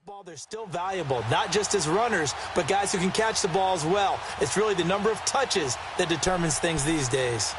Football, they're still valuable, not just as runners, but guys who can catch the ball as well. It's really the number of touches that determines things these days.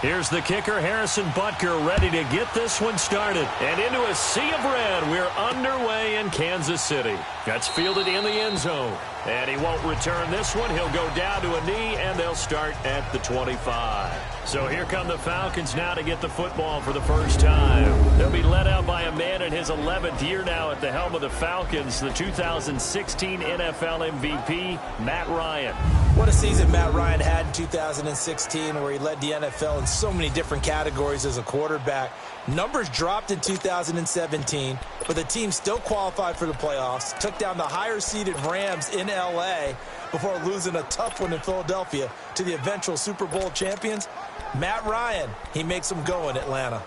Here's the kicker, Harrison Butker, ready to get this one started. And into a sea of red, we're underway in Kansas City. That's fielded in the end zone. And he won't return this one. He'll go down to a knee, and they'll start at the 25. So here come the Falcons now to get the football for the first time. They'll be led out by a man in his 11th year now at the helm of the Falcons, the 2016 NFL MVP, Matt Ryan. What a season Matt Ryan had in 2016 where he led the NFL in so many different categories as a quarterback. Numbers dropped in 2017, but the team still qualified for the playoffs, took down the higher-seeded Rams in L.A. before losing a tough one in Philadelphia to the eventual Super Bowl champions. Matt Ryan, he makes them go in Atlanta.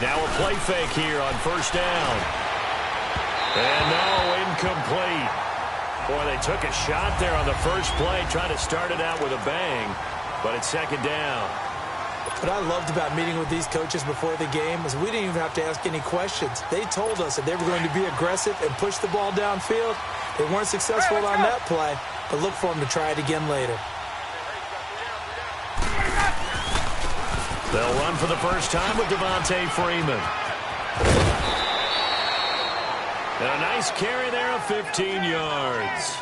Now a play fake here on first down. And no, incomplete. Boy, they took a shot there on the first play, trying to start it out with a bang, but it's second down. What I loved about meeting with these coaches before the game is we didn't even have to ask any questions. They told us that they were going to be aggressive and push the ball downfield. They weren't successful on that play, but look for them to try it again later. They'll run for the first time with Devontae Freeman. And a nice carry there of 15 yards.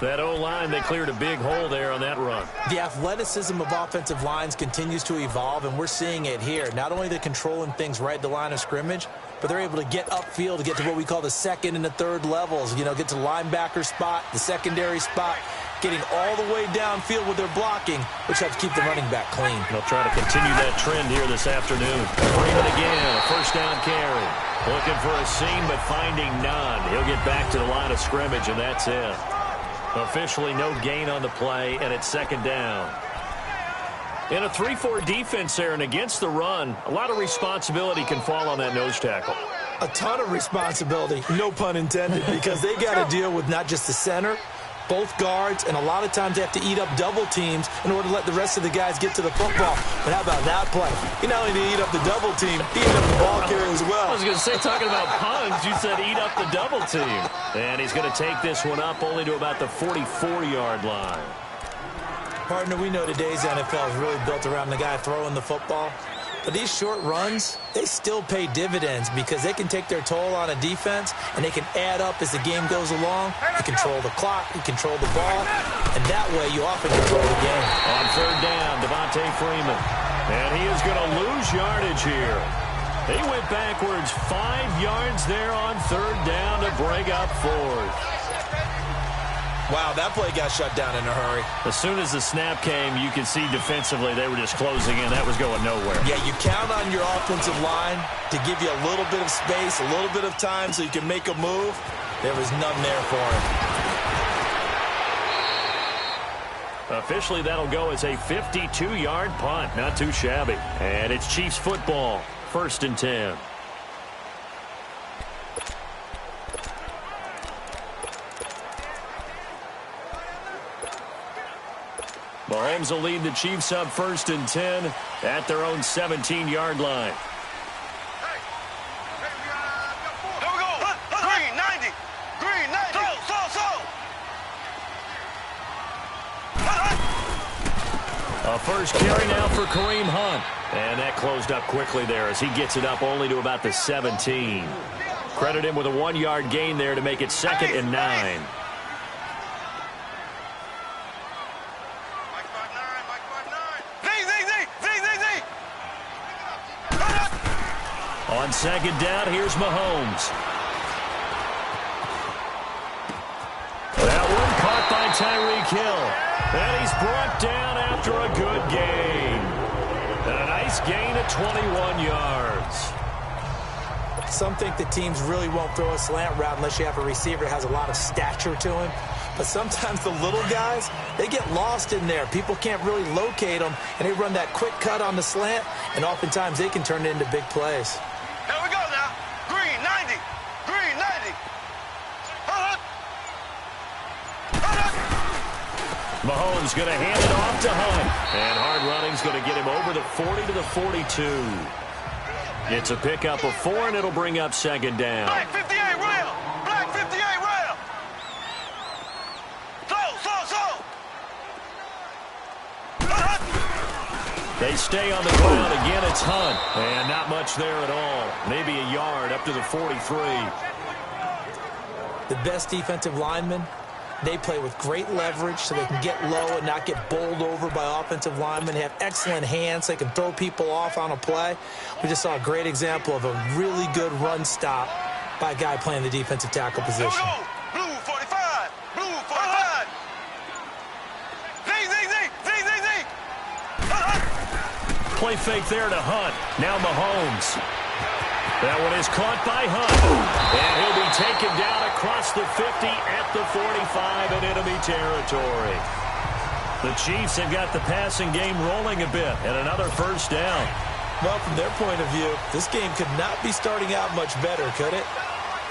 That O-line, they cleared a big hole there on that run. The athleticism of offensive lines continues to evolve, and we're seeing it here. Not only they're controlling things right at the line of scrimmage, but they're able to get upfield to get to what we call the second and the third levels. You know, get to linebacker spot, the secondary spot, getting all the way downfield with their blocking, which helps keep the running back clean. They'll try to continue that trend here this afternoon. Freeman again, a first down carry. Looking for a seam, but finding none. He'll get back to the line of scrimmage, and that's it. Officially no gain on the play, and it's second down. In a 3-4 defense there and against the run, a lot of responsibility can fall on that nose tackle. A ton of responsibility, no pun intended, because they got to deal with not just the center, both guards, and a lot of times they have to eat up double teams in order to let the rest of the guys get to the football. But how about that play? He not only did he eat up the double team, he ate up the ball carrier as well. I was going to say, talking about puns, you said eat up the double team. And he's going to take this one up only to about the 44-yard line. Partner, we know today's NFL is really built around the guy throwing the football. But these short runs, they still pay dividends because they can take their toll on a defense and they can add up as the game goes along. You control the clock, you control the ball, and that way you often control the game. On third down, Devontae Freeman. And he is going to lose yardage here. He went backwards 5 yards there on third down to bring up fourth. Wow, that play got shut down in a hurry. As soon as the snap came, you could see defensively they were just closing in. That was going nowhere. Yeah, you count on your offensive line to give you a little bit of space, a little bit of time so you can make a move. There was none there for him. Officially, that'll go as a 52-yard punt. Not too shabby. And it's Chiefs football. 1st and 10. Mahomes will lead the Chiefs up 1st and 10 at their own 17-yard line. Here we go. Green 90. Green 90. A first carry now for Kareem Hunt. And that closed up quickly there as he gets it up only to about the 17. Credit him with a 1-yard gain there to make it 2nd and 9. On second down, here's Mahomes. That one caught by Tyreek Hill. And he's brought down after a good gain. And a nice gain of 21 yards. Some think the teams really won't throw a slant route unless you have a receiver that has a lot of stature to him. But sometimes the little guys, they get lost in there. People can't really locate them, and they run that quick cut on the slant, and oftentimes they can turn it into big plays. Here we go now. Green, 90. Green, 90. Mahomes going to hand it off to Hunt. And hard running's going to get him over the 40 to the 42. It's a pickup of 4, and it'll bring up second down. Black 58 rail. Black 58 rail. They stay on the ground. Again, it's Hunt. And not much there at all. Maybe a yard up to the 43. The best defensive linemen, they play with great leverage so they can get low and not get bowled over by offensive linemen. They have excellent hands. They can throw people off on a play. We just saw a great example of a really good run stop by a guy playing the defensive tackle position. Blue 45. Blue 45. Z. Play fake there to Hunt. Now Mahomes. That one is caught by Hunt. And he'll be taken down across the 50 at the 45 in enemy territory. The Chiefs have got the passing game rolling a bit, and another first down. Well, from their point of view, this game could not be starting out much better, could it?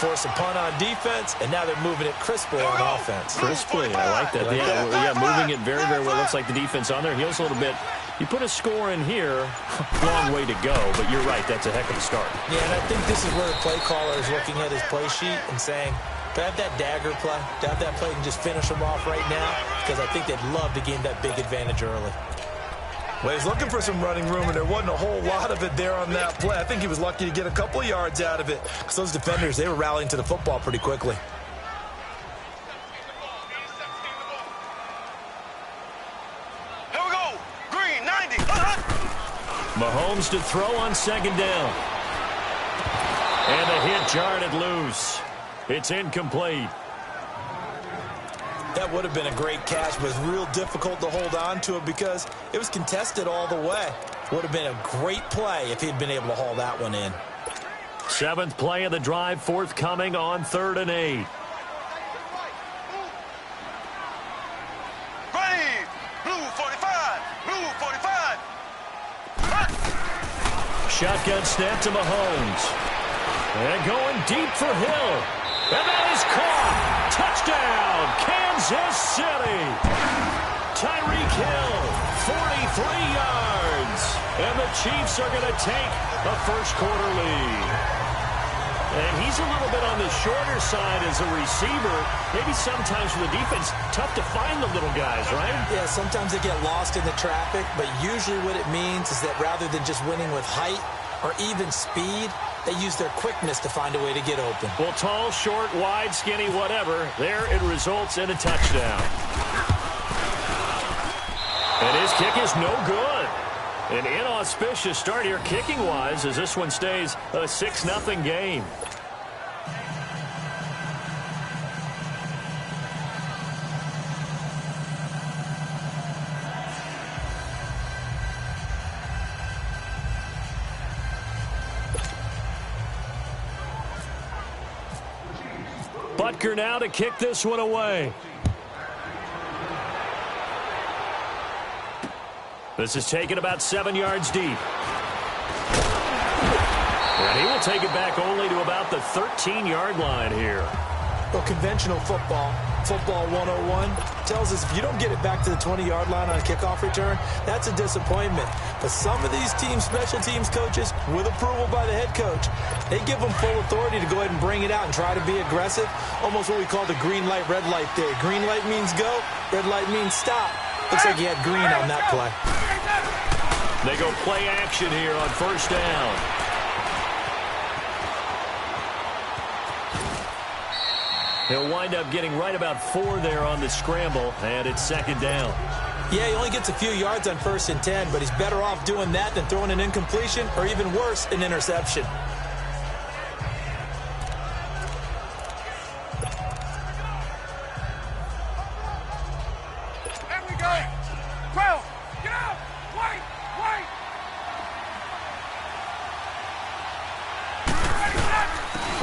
Force a punt on defense, and now they're moving it crisply on offense. Crisply, I like that. Yeah, moving it very, very well. Looks like the defense on their heels a little bit. You put a score in here, long way to go, but you're right, that's a heck of a start. Yeah, and I think this is where the play caller is looking at his play sheet and saying, to have that dagger play, to have that play and just finish them off right now, because I think they'd love to gain that big advantage early. Well, he's looking for some running room, and there wasn't a whole lot of it there on that play. I think he was lucky to get a couple of yards out of it, because those defenders, they were rallying to the football pretty quickly. Here we go. Green, 90. Mahomes to throw on second down. And the hit jarred it loose. It's incomplete. That would have been a great catch, but it's real difficult to hold on to it because it was contested all the way. Would have been a great play if he'd been able to haul that one in. 7th play of the drive, forthcoming on 3rd and 8. Ready. Blue 45. Blue 45. Shotgun snap to Mahomes. And going deep for Hill. And that is caught. Touchdown, Kansas City. Tyreek Hill, 43 yards. And the Chiefs are going to take a first-quarter lead. And he's a little bit on the shorter side as a receiver. Maybe sometimes for the defense, tough to find the little guys, right? Yeah, sometimes they get lost in the traffic, but usually what it means is that rather than just winning with height or even speed, they use their quickness to find a way to get open. Well, tall, short, wide, skinny, whatever, there it results in a touchdown. And his kick is no good. An inauspicious start here kicking-wise as this one stays a 6-0 game. Butker now to kick this one away. This is taken about 7 yards deep. And he will take it back only to about the 13-yard line here. Well, conventional football 101, tells us if you don't get it back to the 20-yard line on a kickoff return, that's a disappointment. But some of these teams, special teams coaches, with approval by the head coach, they give them full authority to go ahead and bring it out and try to be aggressive. Almost what we call the green light, red light theory. Green light means go, red light means stop. Looks like he had green on that play. They go play action here on first down. He'll wind up getting right about 4 there on the scramble, and it's second down. Yeah, he only gets a few yards on 1st and 10, but he's better off doing that than throwing an incompletion or even worse, an interception.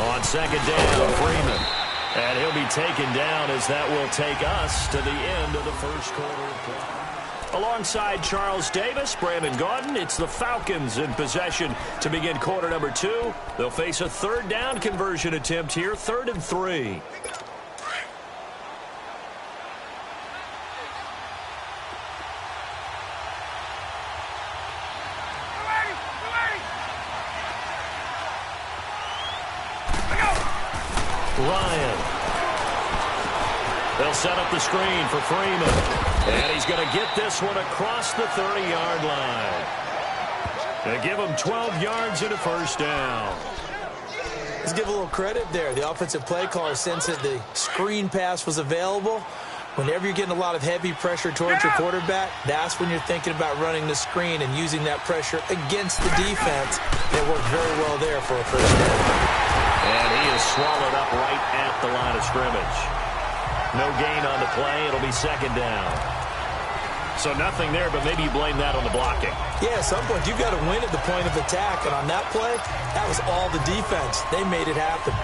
On second down, Freeman. And he'll be taken down as that will take us to the end of the first quarter of play. Alongside Charles Davis, Brandon Gaudin, it's the Falcons in possession to begin quarter number 2. They'll face a third down conversion attempt here, 3rd and 3. Ryan. They'll set up the screen for Freeman. And he's going to get this one across the 30-yard line. They give him 12 yards and a first down. Let's give a little credit there. The offensive play caller sensed that the screen pass was available. Whenever you're getting a lot of heavy pressure towards your quarterback, that's when you're thinking about running the screen and using that pressure against the defense. It worked very well there for a first down. And he is swallowed up right at the line of scrimmage. No gain on the play. It'll be second down. So nothing there, but maybe you blame that on the blocking. Yeah, at some point, you've got to win at the point of attack. And on that play, that was all the defense. They made it happen.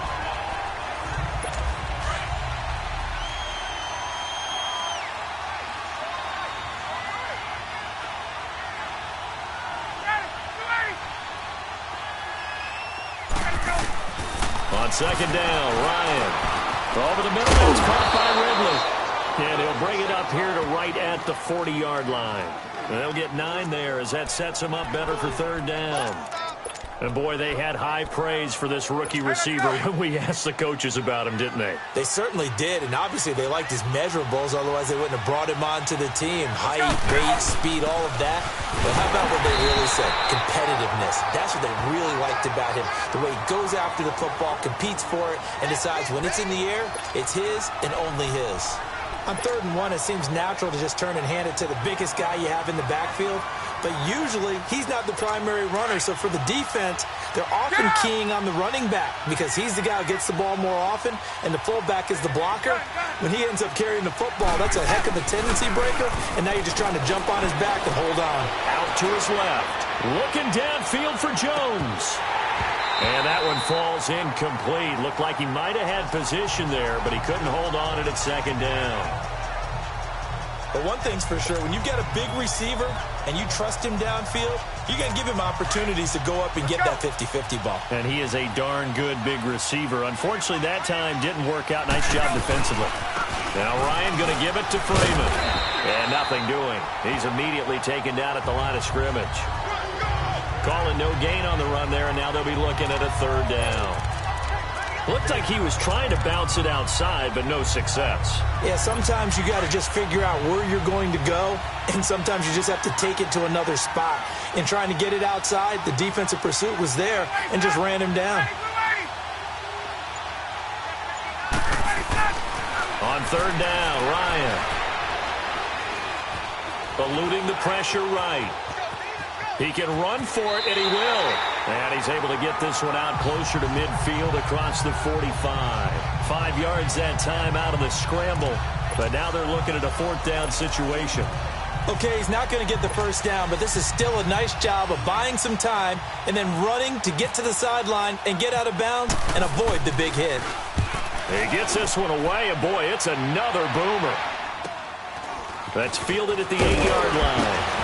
On second down, Ryan. Over the middle, it's caught by Ridley. And he'll bring it up here to right at the 40-yard line. They'll get 9 there as that sets him up better for third down. And, boy, they had high praise for this rookie receiver when we asked the coaches about him, didn't they? They certainly did, and obviously they liked his measurables, otherwise they wouldn't have brought him onto the team. Height, weight, speed, all of that. But how about what they really said? Competitiveness. That's what they really liked about him. The way he goes after the football, competes for it, and decides when it's in the air, it's his and only his. On 3rd and 1, it seems natural to just turn and hand it to the biggest guy you have in the backfield. But usually, he's not the primary runner. So for the defense, they're often keying on the running back because he's the guy who gets the ball more often, and the fullback is the blocker. When he ends up carrying the football, that's a heck of a tendency breaker, and now you're just trying to jump on his back and hold on. Out to his left. Looking downfield for Jones. And that one falls incomplete. Looked like he might have had position there, but he couldn't hold on at second down. But one thing's for sure, when you've got a big receiver and you trust him downfield, you're going to give him opportunities to go up and get that 50-50 ball. And he is a darn good big receiver. Unfortunately, that time didn't work out. Nice job defensively. Now Ryan going to give it to Freeman. And nothing doing. He's immediately taken down at the line of scrimmage. Calling no gain on the run there, and now they'll be looking at a third down. Looked like he was trying to bounce it outside, but no success. Yeah, sometimes you got to just figure out where you're going to go, and sometimes you just have to take it to another spot. In trying to get it outside, the defensive pursuit was there and just ran him down. On third down, Ryan. Eluding the pressure right. He can run for it, and he will. And he's able to get this one out closer to midfield across the 45. 5 yards that time out of the scramble. But now they're looking at a fourth down situation. Okay, he's not going to get the first down, but this is still a nice job of buying some time and then running to get to the sideline and get out of bounds and avoid the big hit. He gets this one away, and boy, it's another boomer. That's fielded at the 8-yard line.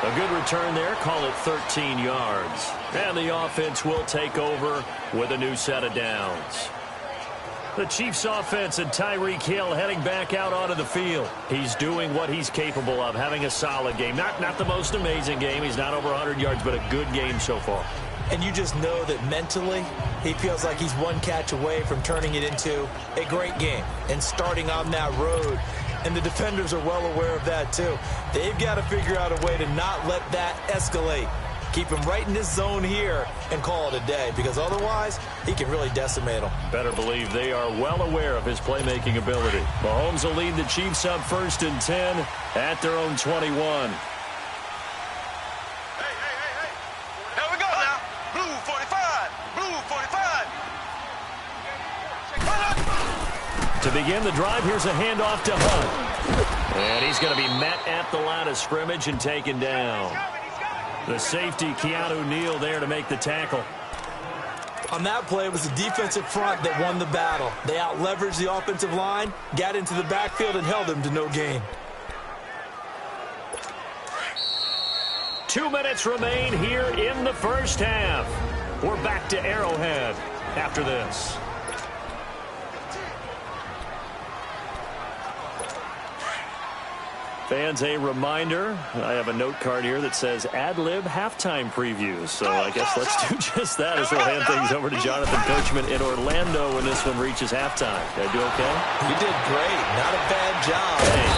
A good return there, call it 13 yards. And the offense will take over with a new set of downs. The Chiefs offense and Tyreek Hill heading back out onto the field. He's doing what he's capable of, having a solid game. Not the most amazing game. He's not over 100 yards, but a good game so far. And you just know that mentally, he feels like he's one catch away from turning it into a great game and starting on that road. And the defenders are well aware of that, too. They've got to figure out a way to not let that escalate. Keep him right in this zone here and call it a day, because otherwise, he can really decimate them. Better believe they are well aware of his playmaking ability. Mahomes will lead the Chiefs up 1st and 10 at their own 21. Hey. Here we go now. Blue 45. Blue 45. To begin the drive, here's a handoff to Hunt. And he's going to be met at the line of scrimmage and taken down. The safety, Keanu Neal, there to make the tackle. On that play, it was the defensive front that won the battle. They out-leveraged the offensive line, got into the backfield, and held them to no gain. 2 minutes remain here in the first half. We're back to Arrowhead after this. Fans, a reminder, I have a note card here that says ad-lib halftime previews. So I guess let's do just that as we'll hand things over to Jonathan Coachman in Orlando when this one reaches halftime. Did I do okay? You did great. Not a bad job. Hey.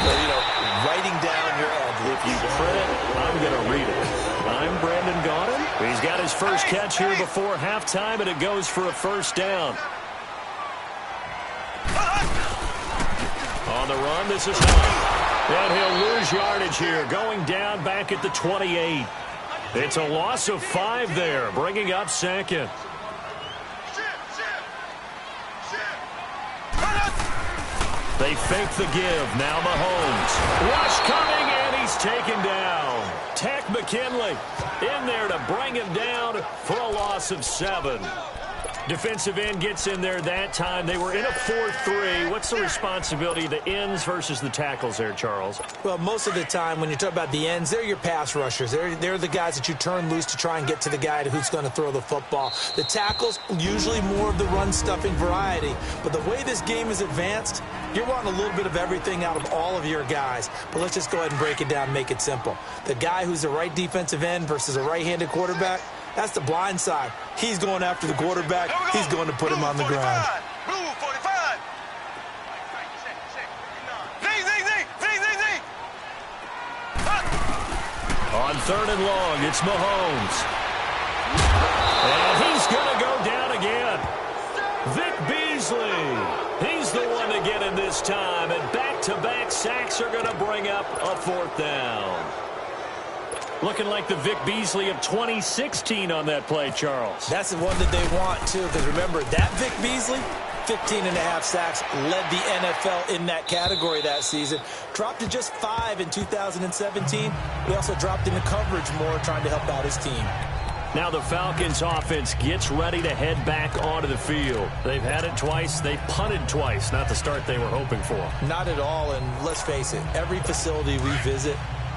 Writing down your ad-lib. If you print it, I'm going to read it. I'm Brandon Gaudin. He's got his first catch here before halftime, and it goes for a first down. On the run, this is Hunt. And he'll lose yardage here, going down back at the 28. It's a loss of 5 there, bringing up second. They fake the give. Now Mahomes. Rush coming, and he's taken down. Tech McKinley in there to bring him down for a loss of 7. Defensive end gets in there that time. They were in a 4-3. What's the responsibility of the ends versus the tackles there, Charles? Well, most of the time when you talk about the ends, they're your pass rushers. They're the guys that you turn loose to try and get to the guy who's going to throw the football. The tackles, usually more of the run-stuffing variety. But the way this game is advanced, you're wanting a little bit of everything out of all of your guys. But let's just go ahead and break it down and make it simple. The guy who's the right defensive end versus a right-handed quarterback, that's the blind side. He's going after the quarterback. He's going to put him on the ground. Blue 45. Zing. On 3rd and long, it's Mahomes. And he's going to go down again. Vic Beasley. He's the one to get in this time. And back-to-back sacks are going to bring up a 4th down. Looking like the Vic Beasley of 2016 on that play, Charles. That's the one that they want, too, because remember, that Vic Beasley, 15.5 sacks, led the NFL in that category that season. Dropped to just 5 in 2017. He also dropped into coverage more, trying to help out his team. Now the Falcons offense gets ready to head back onto the field. They've had it twice. They've punted twice. Not the start they were hoping for. Not at all, and let's face it, every facility we visit,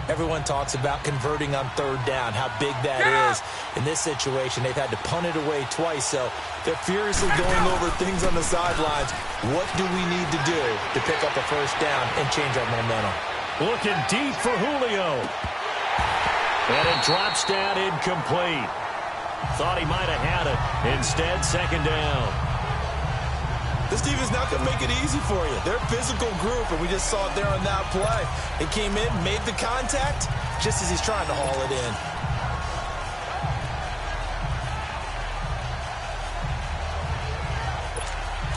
everyone talks about converting on 3rd down, how big that is. In this situation, they've had to punt it away twice, so they're furiously going over things on the sidelines. What do we need to do to pick up a first down and change our momentum? Looking deep for Julio. And it drops down incomplete. Thought he might have had it. Instead, 2nd down. This team is not going to make it easy for you. They're a physical group, and we just saw it there on that play. It came in, made the contact, just as he's trying to haul it in.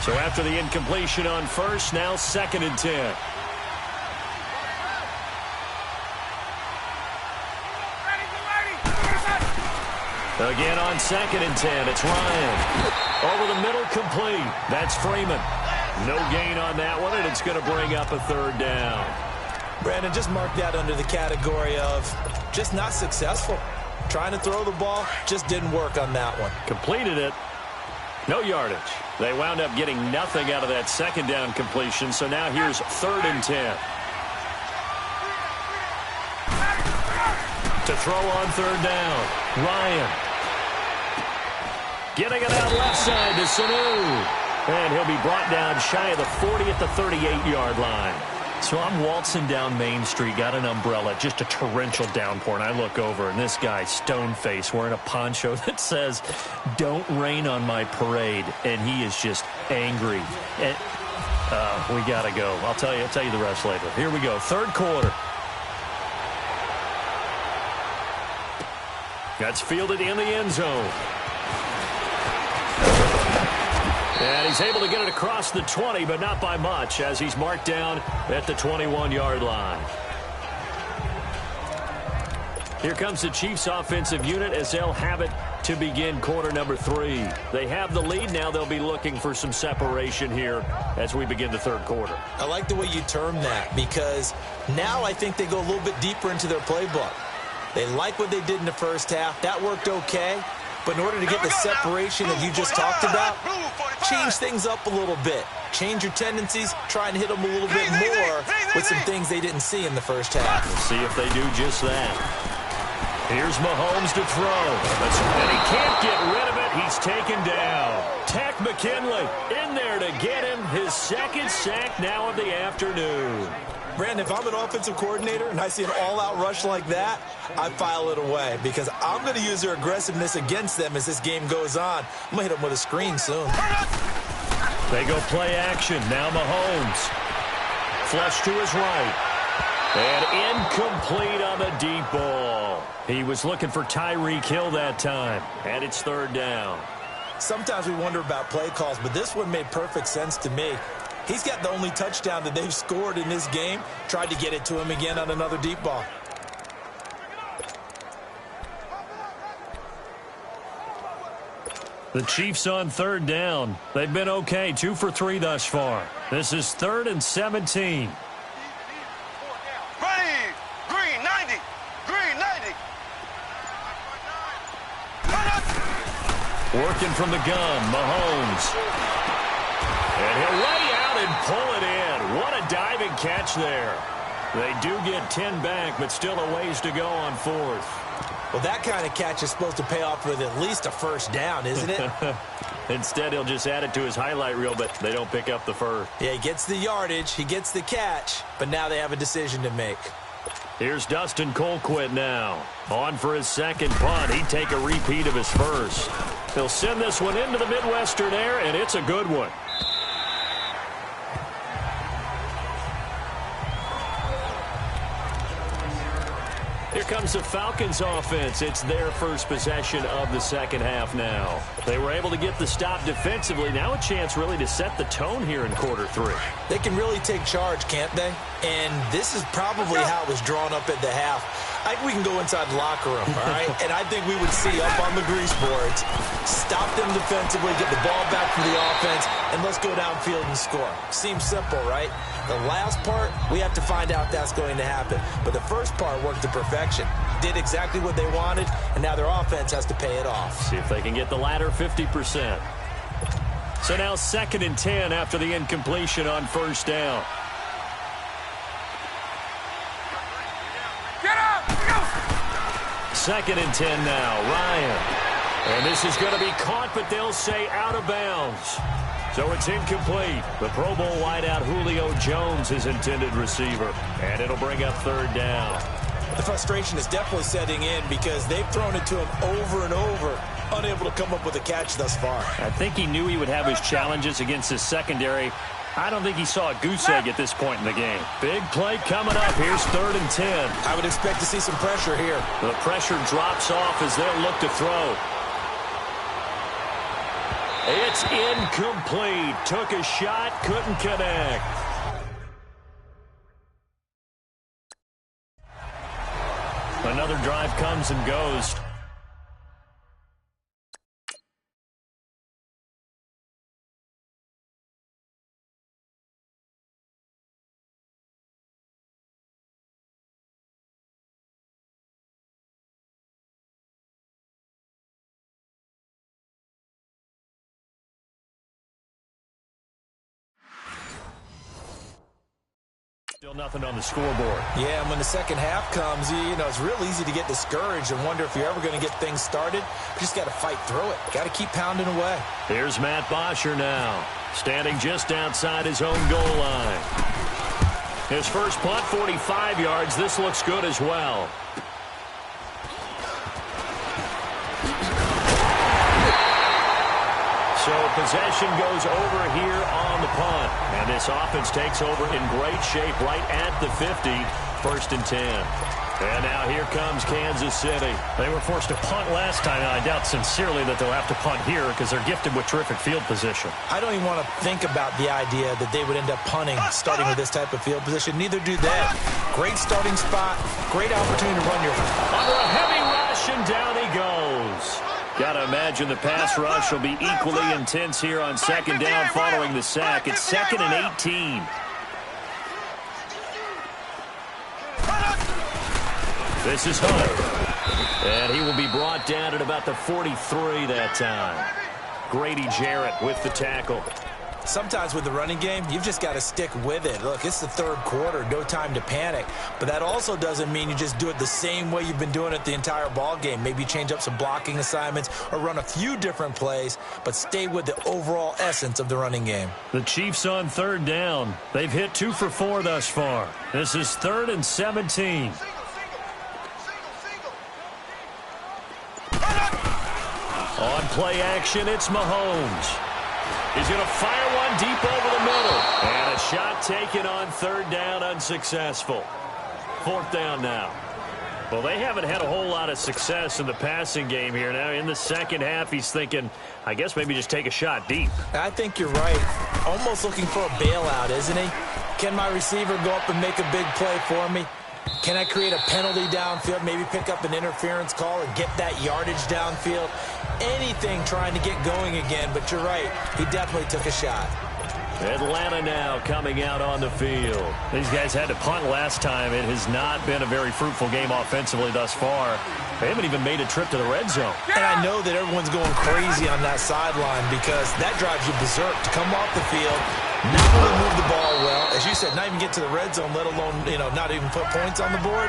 So after the incompletion on 1st, now 2nd and 10. Again on 2nd and 10, it's Ryan. Over the middle, complete. That's Freeman. No gain on that one, and it's going to bring up a 3rd down. Brandon, just mark that under the category of just not successful. Trying to throw the ball, just didn't work on that one. Completed it. No yardage. They wound up getting nothing out of that 2nd down completion, so now here's 3rd and 10. To throw on 3rd down, Ryan. Getting it out left side to Sanu. And he'll be brought down shy of the 40 at the 38-yard line. So I'm waltzing down Main Street, got an umbrella, just a torrential downpour, and I look over, and this guy, stone-faced, wearing a poncho that says, "Don't rain on my parade," and he is just angry. And, we got to go. I'll tell you the rest later. Here we go, 3rd quarter. That's fielded in the end zone. And he's able to get it across the 20, but not by much, as he's marked down at the 21-yard line. Here comes the Chiefs' offensive unit as they'll have it to begin quarter number 3. They have the lead. Now they'll be looking for some separation here as we begin the 3rd quarter. I like the way you term that, because now I think they go a little bit deeper into their playbook. They like what they did in the first half. That worked okay. But in order to get the separation that you just talked about, change things up a little bit. Change your tendencies, try and hit them a little bit more with some things they didn't see in the first half. We'll see if they do just that. Here's Mahomes to throw. And he can't get rid of it. He's taken down. Tack McKinley in there to get him his second sack now of the afternoon. Brandon, if I'm an offensive coordinator and I see an all-out rush like that, I file it away because I'm going to use their aggressiveness against them as this game goes on. I'm going to hit them with a screen soon. They go play action. Now Mahomes. Flush to his right. And incomplete on the deep ball. He was looking for Tyreek Hill that time. And it's third down. Sometimes we wonder about play calls, but this one made perfect sense to me. He's got the only touchdown that they've scored in this game. Tried to get it to him again on another deep ball. The Chiefs on third down. They've been okay, 2 for 3 thus far. This is 3rd and 17. Ready. Green 90. Green 90. Working from the gun, Mahomes. And he'll lay out and pull it in. What a diving catch there. They do get 10 back, but still a ways to go on 4th. Well, that kind of catch is supposed to pay off with at least a first down, isn't it? Instead, he'll just add it to his highlight reel, but they don't pick up the first. Yeah, he gets the yardage, he gets the catch, but now they have a decision to make. Here's Dustin Colquitt now. On for his second punt. He'd take a repeat of his first. He'll send this one into the Midwestern air, and it's a good one. Here comes the Falcons offense. It's their first possession of the second half now. They were able to get the stop defensively. Now a chance really to set the tone here in quarter 3. They can really take charge, can't they? And this is probably how it was drawn up at the half. I think we can go inside the locker room, all right? And I think we would see up on the grease boards, stop them defensively, get the ball back from the offense, and let's go downfield and score. Seems simple, right? The last part, we have to find out if that's going to happen. But the first part worked to perfection. Did exactly what they wanted, and now their offense has to pay it off. See if they can get the latter 50%. So now 2nd and 10 after the incompletion on first down. Get up! Go! 2nd and 10 now. Ryan. And this is going to be caught, but they'll say out of bounds. So it's incomplete. The Pro Bowl wideout Julio Jones is intended receiver. And it'll bring up third down. The frustration is definitely setting in because they've thrown it to him over and over, unable to come up with a catch thus far. I think he knew he would have his challenges against his secondary. I don't think he saw a goose egg at this point in the game. Big play coming up. Here's 3rd and 10. I would expect to see some pressure here. The pressure drops off as they'll look to throw. It's incomplete. Took a shot, couldn't connect. Another drive comes and goes. Still nothing on the scoreboard. Yeah, and when the second half comes, you know, it's real easy to get discouraged and wonder if you're ever going to get things started. You just got to fight through it. Got to keep pounding away. Here's Matt Bosher now, standing just outside his own goal line. His first punt, 45 yards. This looks good as well. So possession goes over here on the punt. And this offense takes over in great shape right at the 50. 1st and 10. And now here comes Kansas City. They were forced to punt last time, and I doubt sincerely that they'll have to punt here because they're gifted with terrific field position. I don't even want to think about the idea that they would end up punting starting with this type of field position. Neither do they. Great starting spot. Great opportunity to run your... Under a heavy rush, and down he goes. Got to imagine the pass rush will be equally intense here on 2nd down following the sack. It's 2nd and 18. This is Hunt. And he will be brought down at about the 43 that time. Grady Jarrett with the tackle. Sometimes with the running game, you've just got to stick with it. Look, it's the third quarter, no time to panic. But that also doesn't mean you just do it the same way you've been doing it the entire ball game. Maybe change up some blocking assignments or run a few different plays, but stay with the overall essence of the running game. The Chiefs on third down. They've hit 2 for 4 thus far. This is 3rd and 17. On play action, it's Mahomes. He's going to fire one deep over the middle. And a shot taken on 3rd down, unsuccessful. 4th down now. Well, they haven't had a whole lot of success in the passing game here. Now, in the second half, he's thinking, I guess maybe just take a shot deep. I think you're right. Almost looking for a bailout, isn't he? Can my receiver go up and make a big play for me? Can I create a penalty downfield, maybe pick up an interference call and get that yardage downfield? Anything trying to get going again, but you're right. He definitely took a shot. Atlanta now coming out on the field. These guys had to punt last time. It has not been a very fruitful game offensively thus far. They haven't even made a trip to the red zone. And I know that everyone's going crazy on that sideline because that drives you berserk to come off the field, not really move the ball well. As you said, not even get to the red zone, let alone, not even put points on the board.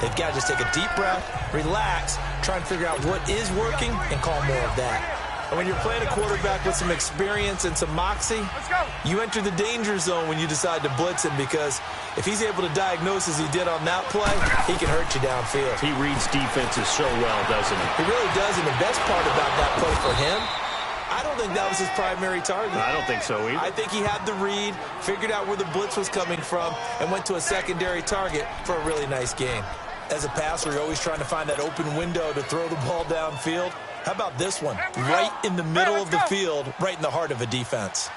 They've got to just take a deep breath, relax, try and figure out what is working, and call more of that. And when you're playing a quarterback with some experience and some moxie, you enter the danger zone when you decide to blitz him because if he's able to diagnose as he did on that play, he can hurt you downfield. He reads defenses so well, doesn't he? He really does, and the best part about that play for him, I don't think that was his primary target. I don't think so either. I think he had the read, figured out where the blitz was coming from, and went to a secondary target for a really nice game. As a passer, you're always trying to find that open window to throw the ball downfield. How about this one? Right in the middle of the field, right in the heart of a defense.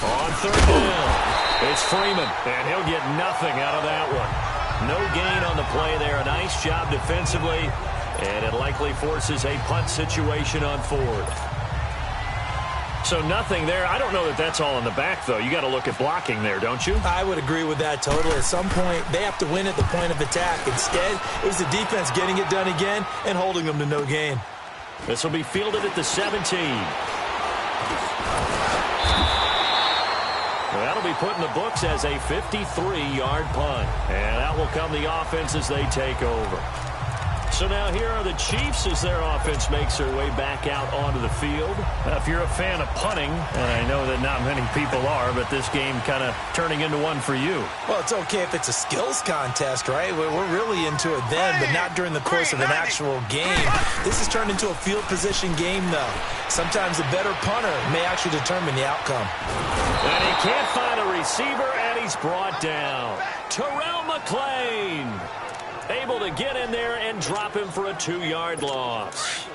On 3rd down, it's Freeman, and he'll get nothing out of that one. No gain on the play there. A nice job defensively, and it likely forces a punt situation on 4th. So nothing there. I don't know that that's all in the back, though. You got to look at blocking there, don't you? I would agree with that totally. At some point, they have to win at the point of attack. Instead, it was the defense getting it done again and holding them to no gain. This will be fielded at the 17. Well, that'll be put in the books as a 53-yard punt. And that will come the offense as they take over. So now here are the Chiefs as their offense makes their way back out onto the field. If you're a fan of punting, and I know that not many people are, but this game kind of turning into one for you. Well, it's okay if it's a skills contest, right? We're really into it then, but not during the course of an actual game. This has turned into a field position game, though. Sometimes the better punter may actually determine the outcome. And he can't find a receiver, and he's brought down. Terrell McClain able to get in there and drop him for a 2-yard loss.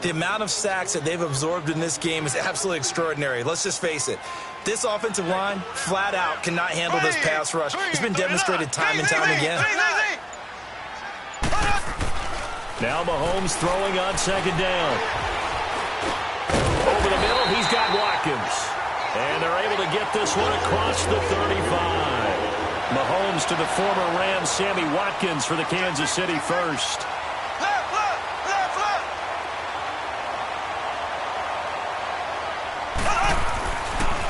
The amount of sacks that they've absorbed in this game is absolutely extraordinary. Let's just face it. This offensive line, flat out, cannot handle this pass rush. It's been demonstrated time and time again. Now Mahomes throwing on 2nd down. Over the middle, he's got Watkins. And they're able to get this one across the 35. Mahomes to the former Rams, Sammy Watkins for the Kansas City first.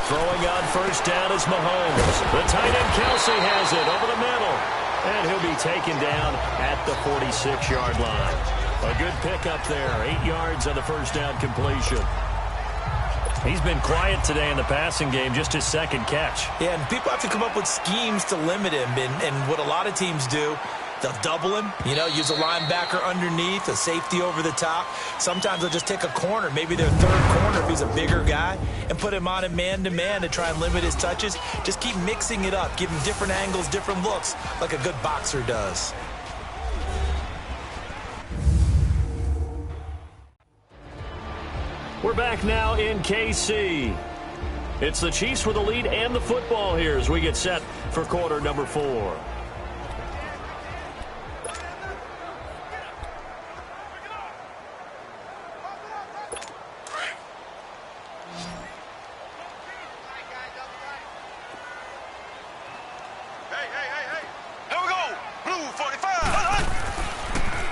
Throwing on 1st down is Mahomes. The tight end Kelsey has it over the middle. And he'll be taken down at the 46-yard line. A good pickup there. 8 yards on the 1st down completion. He's been quiet today in the passing game, just his 2nd catch. Yeah, and people have to come up with schemes to limit him. And what a lot of teams do, they'll double him, use a linebacker underneath, a safety over the top. Sometimes they'll just take a corner, maybe their 3rd corner if he's a bigger guy, and put him on a man-to-man to try and limit his touches. Just keep mixing it up, give him different angles, different looks, like a good boxer does. We're back now in KC. It's the Chiefs with the lead and the football here as we get set for quarter number 4.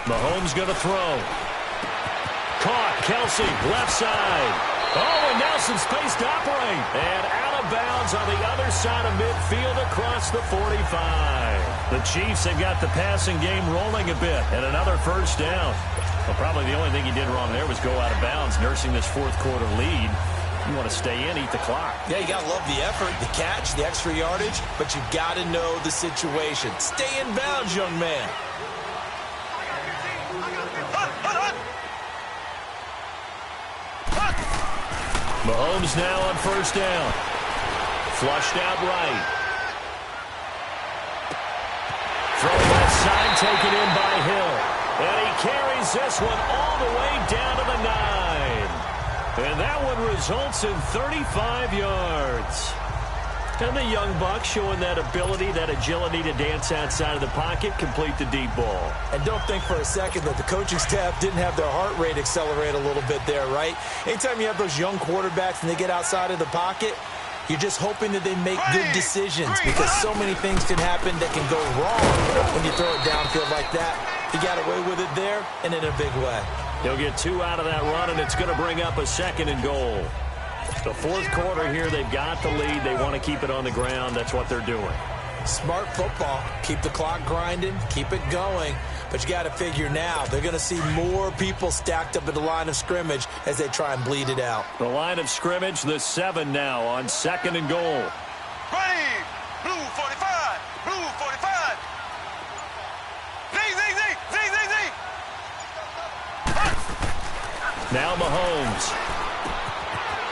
Mahomes going to throw. Caught. Kelsey, left side. Oh, and now some space to operate. And out of bounds on the other side of midfield across the 45. The Chiefs have got the passing game rolling a bit. And another first down. Well, probably the only thing he did wrong there was go out of bounds, nursing this fourth quarter lead. You want to stay in, eat the clock. Yeah, you got to love the effort, the catch, the extra yardage, but you got to know the situation. Stay in bounds, young man. Mahomes now on first down. Flushed out right. Throw left side, taken in by Hill. And he carries this one all the way down to the 9. And that one results in 35 yards. And the young buck showing that ability, that agility to dance outside of the pocket, complete the deep ball. And don't think for a second that the coaching staff didn't have their heart rate accelerate a little bit there, right? Anytime you have those young quarterbacks and they get outside of the pocket, you're just hoping that they make good decisions because so many things can happen that can go wrong when you throw it downfield like that. He got away with it there and in a big way. He'll get 2 out of that run, and it's going to bring up a 2nd and goal. The fourth quarter here, they've got the lead. They want to keep it on the ground. That's what they're doing. Smart football. Keep the clock grinding. Keep it going. But you got to figure now they're going to see more people stacked up at the line of scrimmage as they try and bleed it out. The line of scrimmage, the 7 now on 2nd and goal. Ready, blue 45, blue 45. Z. Now Mahomes.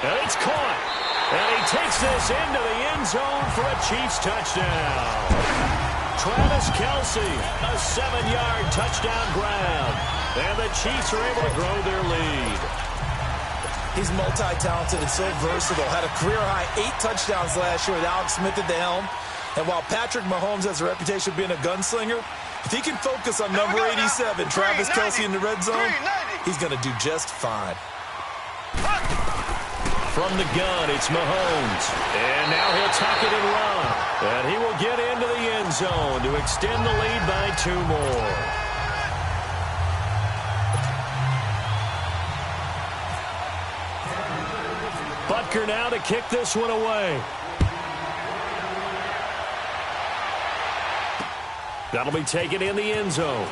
And it's caught. And he takes this into the end zone for a Chiefs touchdown. Travis Kelsey, a 7-yard touchdown grab. And the Chiefs are able to grow their lead. He's multi-talented and so versatile. Had a career-high 8 touchdowns last year with Alex Smith at the helm. And while Patrick Mahomes has a reputation of being a gunslinger, if he can focus on number 87, Travis Kelsey in the red zone, he's going to do just fine. From the gun, it's Mahomes. And now he'll tuck it and run. And he will get into the end zone to extend the lead by 2 more. Butker now to kick this one away. That'll be taken in the end zone.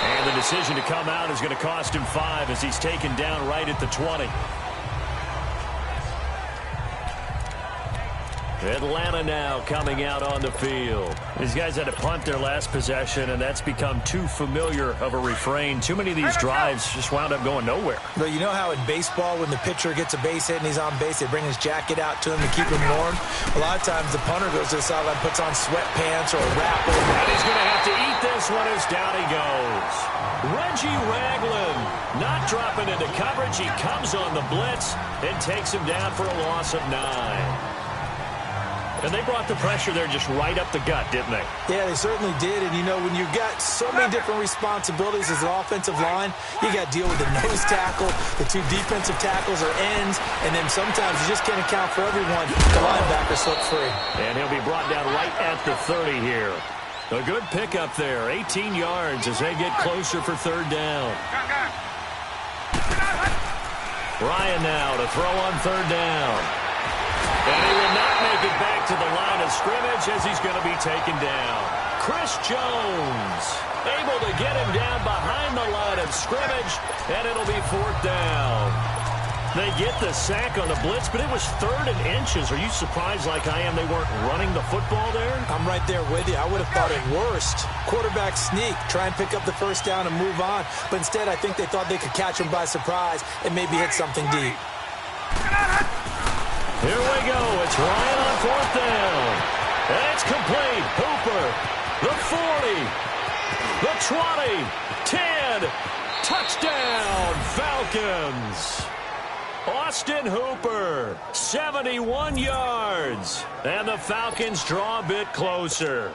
And the decision to come out is going to cost him 5 as he's taken down right at the 20. Atlanta now coming out on the field. These guys had to punt their last possession, and that's become too familiar of a refrain. Too many of these drives just wound up going nowhere. But you know how in baseball, when the pitcher gets a base hit and he's on base, they bring his jacket out to him to keep him warm? A lot of times the punter goes to the sideline, puts on sweatpants or a wrap over. And he's going to have to eat this one as down he goes. Reggie Ragland not dropping into coverage. He comes on the blitz and takes him down for a loss of 9. And they brought the pressure there just right up the gut, didn't they? Yeah, they certainly did. And, you know, when you've got so many different responsibilities as an offensive line, you got to deal with the nose tackle, the 2 defensive tackles or ends, and then sometimes you just can't account for everyone. The linebacker slips free. And he'll be brought down right at the 30 here. A good pickup there, 18 yards as they get closer for 3rd down. Ryan now to throw on 3rd down. And he will not make it back to the line of scrimmage as he's going to be taken down. Chris Jones able to get him down behind the line of scrimmage, and it'll be 4th down. They get the sack on the blitz, but it was 3rd and inches. Are you surprised like I am they weren't running the football there? I'm right there with you. I would have thought at worst. Quarterback sneak, try and pick up the 1st down and move on. But instead, I think they thought they could catch him by surprise and maybe hit something deep. Here we go. It's Ryan on 4th down. And it's complete. Hooper, the 40, the 20, 10. Touchdown, Falcons. Austin Hooper, 71 yards. And the Falcons draw a bit closer.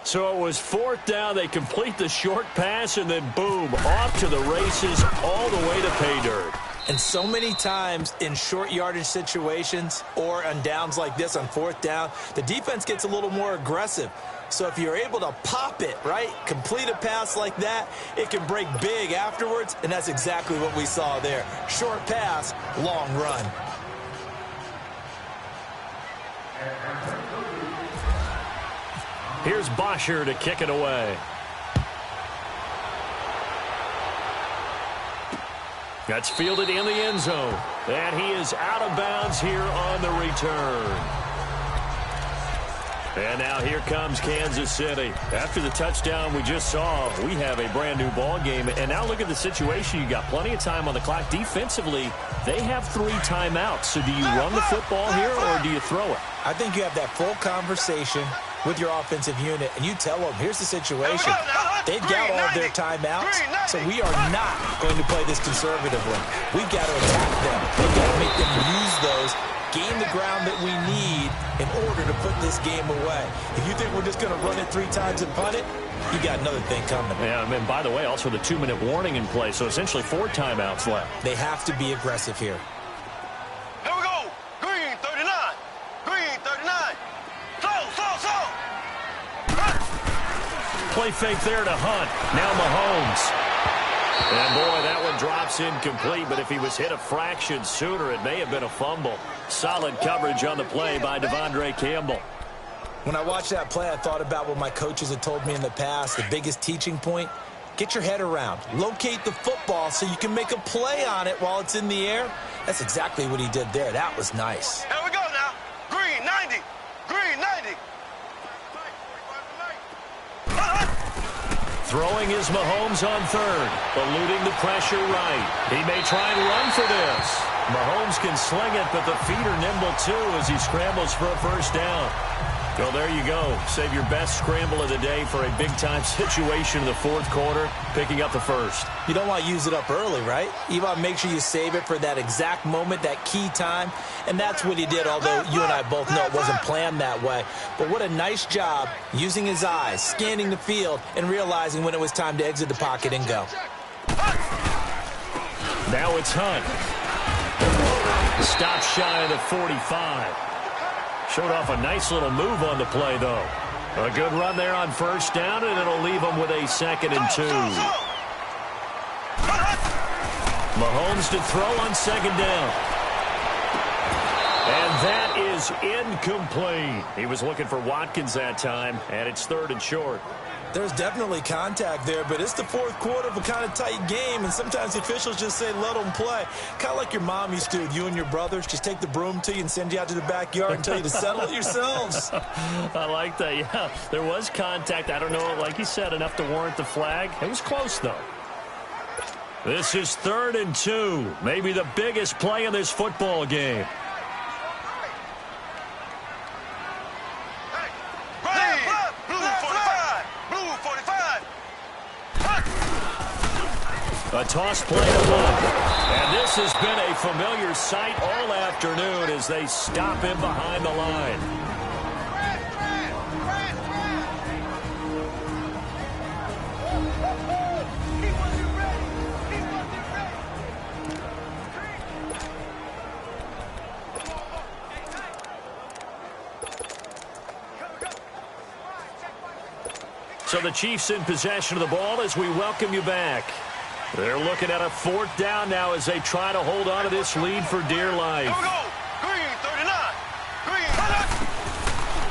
So it was 4th down. They complete the short pass, and then boom, off to the races all the way to pay dirt. And so many times in short yardage situations or on downs like this on fourth down, the defense gets a little more aggressive. So if you're able to pop it, right, complete a pass like that, it can break big afterwards, and that's exactly what we saw there. Short pass, long run. Here's Bosher to kick it away. That's fielded in the end zone. And he is out of bounds here on the return. And now here comes Kansas City. After the touchdown we just saw, we have a brand new ball game. And now look at the situation. You got plenty of time on the clock. Defensively, they have 3 timeouts. So do you run the football here or do you throw it? I think you have that full conversation with your offensive unit, and you tell them, here's the situation. They've got all their timeouts, so we are not going to play this conservatively. We've got to attack them. We've got to make them use those, gain the ground that we need in order to put this game away. If you think we're just going to run it 3 times and punt it, you got another thing coming. Yeah, and by the way, also the 2-minute warning in play, so essentially 4 timeouts left. They have to be aggressive here. Here we go. Green 39. Green 39. Slow. Play fake there to Hunt. Now Mahomes. And boy, that one drops incomplete, but if he was hit a fraction sooner, it may have been a fumble. Solid coverage on the play by Devondre Campbell. When I watched that play, I thought about what my coaches had told me in the past. The biggest teaching point, get your head around. Locate the football so you can make a play on it while it's in the air. That's exactly what he did there. That was nice. Here we go now. Green 90. Green 90. Throwing is Mahomes on third, eluding the pressure right. He may try and run for this. Mahomes can sling it, but the feet are nimble too as he scrambles for a first down. Well, there you go. Save your best scramble of the day for a big-time situation in the fourth quarter, picking up the first. You don't want to use it up early, right? You want to make sure you save it for that exact moment, that key time. And that's what he did, although you and I both know it wasn't planned that way. But what a nice job using his eyes, scanning the field, and realizing when it was time to exit the pocket and go. Now it's Hunt. Stop shy of the 45. Showed off a nice little move on the play, though. A good run there on first down, and it'll leave them with a 2nd and 2. Mahomes to throw on 2nd down. And that is incomplete. He was looking for Watkins that time, and it's 3rd and short. There's definitely contact there, but it's the fourth quarter of a kind of tight game, and sometimes the officials just say, let them play. Kind of like your mom used to with you and your brothers. Just take the broom to you and send you out to the backyard and tell you to settle it yourselves. I like that, yeah. There was contact. I don't know, like you said, enough to warrant the flag. It was close, though. This is 3rd and 2. Maybe the biggest play in this football game. A toss play to Hunt. And this has been a familiar sight all afternoon as they stop him behind the line. So the Chiefs in possession of the ball as we welcome you back. They're looking at a 4th down now as they try to hold on to this lead for dear life. Here we go. Green 39. Green.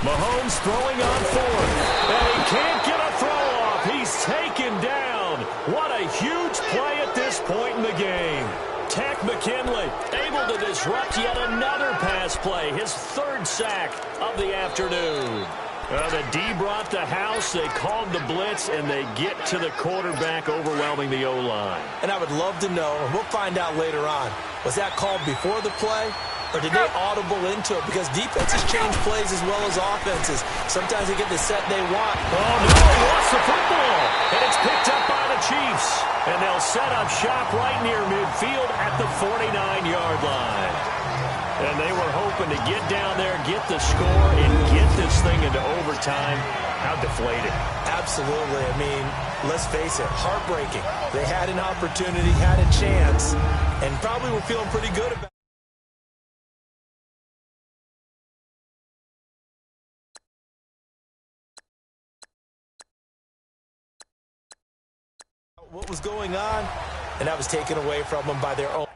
Mahomes throwing on 4th. And he can't get a throw off. He's taken down. What a huge play at this point in the game. Takk McKinley able to disrupt yet another pass play. His 3rd sack of the afternoon. The D brought the house, they called the blitz, and they get to the quarterback, overwhelming the O-line. And I would love to know, and we'll find out later on, was that called before the play, or did they audible into it? Because defenses change plays as well as offenses. Sometimes they get the set they want. Oh, no, he lost the football, and it's picked up by the Chiefs. And they'll set up shop right near midfield at the 49-yard line. And they were hoping to get down there, get the score, and get this thing into overtime. How deflated. Absolutely. I mean, let's face it, heartbreaking. They had an opportunity, had a chance, and probably were feeling pretty good about it. What was going on, and that was taken away from them by their own.